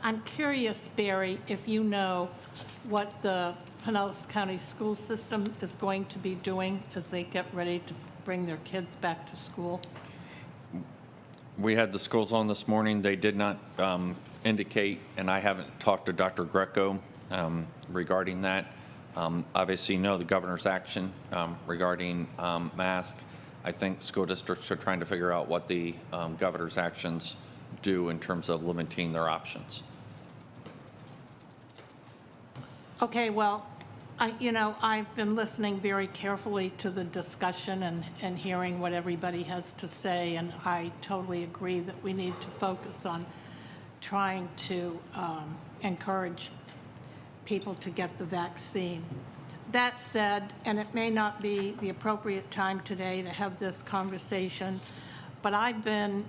I'm curious, Barry, if you know what the Pinellas County school system is going to be doing as they get ready to bring their kids back to school? We had the schools on this morning. They did not indicate, and I haven't talked to Dr. Greco regarding that. Obviously, you know the governor's action regarding masks. I think school districts are trying to figure out what the governor's actions do in terms of limiting their options. Okay, well, I've been listening very carefully to the discussion and hearing what everybody has to say, and I totally agree that we need to focus on trying to encourage people to get the vaccine. That said, and it may not be the appropriate time today to have this conversation, but I've been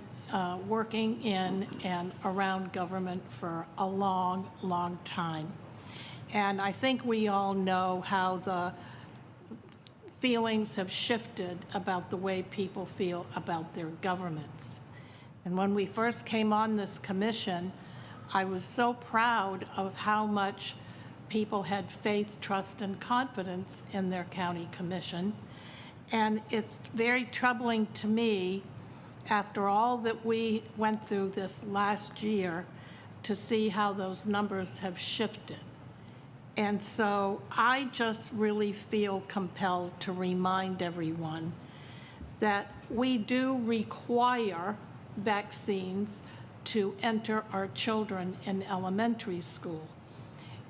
working in and around government for a long, long time. And I think we all know how the feelings have shifted about the way people feel about their governments. And when we first came on this commission, I was so proud of how much people had faith, trust, and confidence in their county commission. And it's very troubling to me, after all that we went through this last year, to see how those numbers have shifted. And so I just really feel compelled to remind everyone that we do require vaccines to enter our children in elementary school.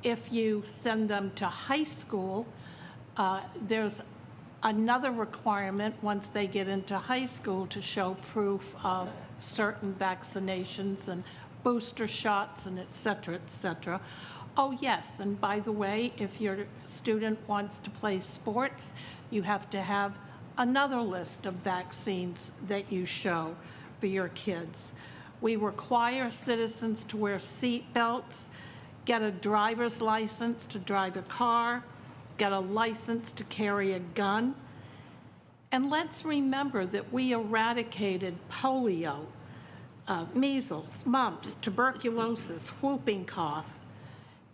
If you send them to high school, there's another requirement once they get into high school to show proof of certain vaccinations and booster shots and et cetera, et cetera. Oh, yes, and by the way, if your student wants to play sports, you have to have another list of vaccines that you show for your kids. We require citizens to wear seat belts, get a driver's license to drive a car, get a license to carry a gun. And let's remember that we eradicated polio, measles, mumps, tuberculosis, whooping cough,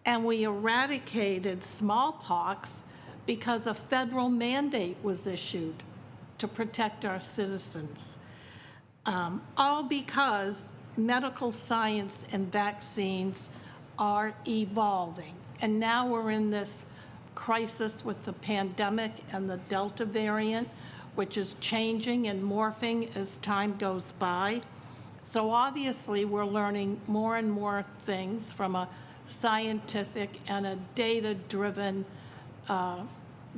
and we eradicated smallpox because a federal mandate was issued to protect our citizens. All because medical science and vaccines are evolving. And now we're in this crisis with the pandemic and the Delta variant, which is changing and morphing as time goes by. So obviously we're learning more and more things from a scientific and a data-driven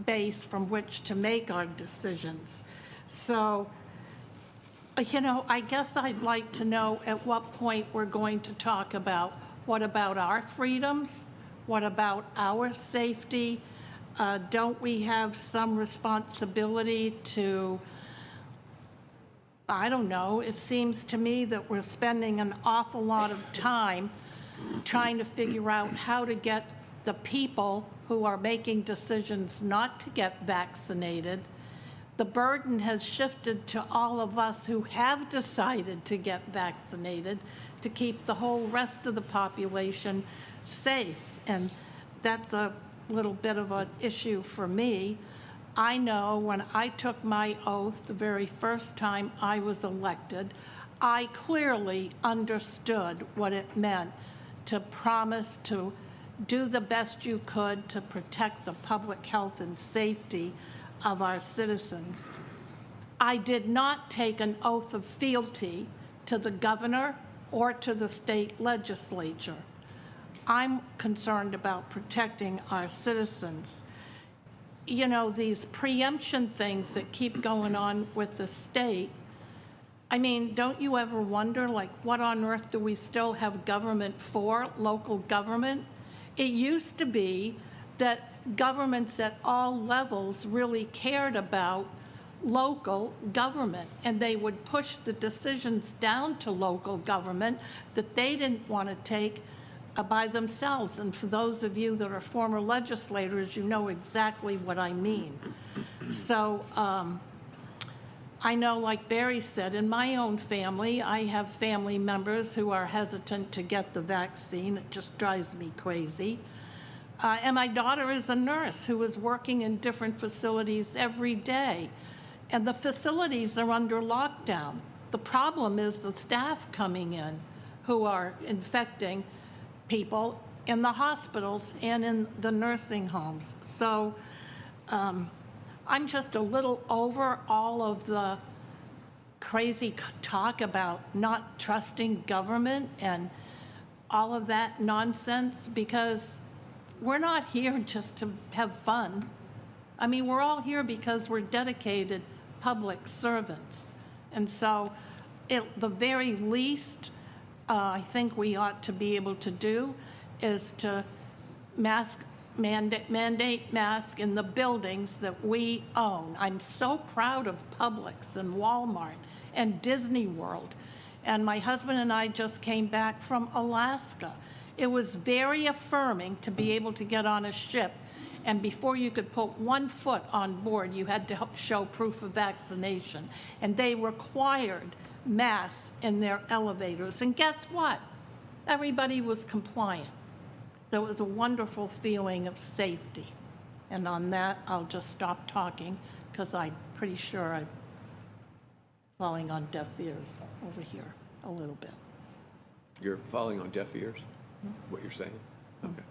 base from which to make our decisions. So, I guess I'd like to know at what point we're going to talk about what about our freedoms, what about our safety? Don't we have some responsibility to, I don't know, it seems to me that we're spending an awful lot of time trying to figure out how to get the people who are making decisions not to get vaccinated. The burden has shifted to all of us who have decided to get vaccinated to keep the whole rest of the population safe. And that's a little bit of an issue for me. I know when I took my oath the very first time I was elected, I clearly understood what it meant to promise to do the best you could to protect the public health and safety of our citizens. I did not take an oath of fealty to the governor or to the state legislature. I'm concerned about protecting our citizens. These preemption things that keep going on with the state, I mean, don't you ever wonder, what on earth do we still have government for, local government? It used to be that governments at all levels really cared about local government, and they would push the decisions down to local government that they didn't want to take by themselves. And for those of you that are former legislators, you know exactly what I mean. So I know, like Barry said, in my own family, I have family members who are hesitant to get the vaccine. It just drives me crazy. And my daughter is a nurse who is working in different facilities every day. And the facilities are under lockdown. The problem is the staff coming in who are infecting people in the hospitals and in the nursing homes. So I'm just a little over all of the crazy talk about not trusting government and all of that nonsense, because we're not here just to have fun. I mean, we're all here because we're dedicated public servants. And so the very least I think we ought to be able to do is to mandate masks in the buildings that we own. I'm so proud of Publix and Walmart and Disney World. And my husband and I just came back from Alaska. It was very affirming to be able to get on a ship, and before you could put 1 foot on board, you had to show proof of vaccination. And they required masks in their elevators. And guess what? Everybody was compliant. So it was a wonderful feeling of safety. And on that, I'll just stop talking, because I'm pretty sure I'm falling on deaf ears over here a little bit. You're falling on deaf ears, what you're saying? Okay.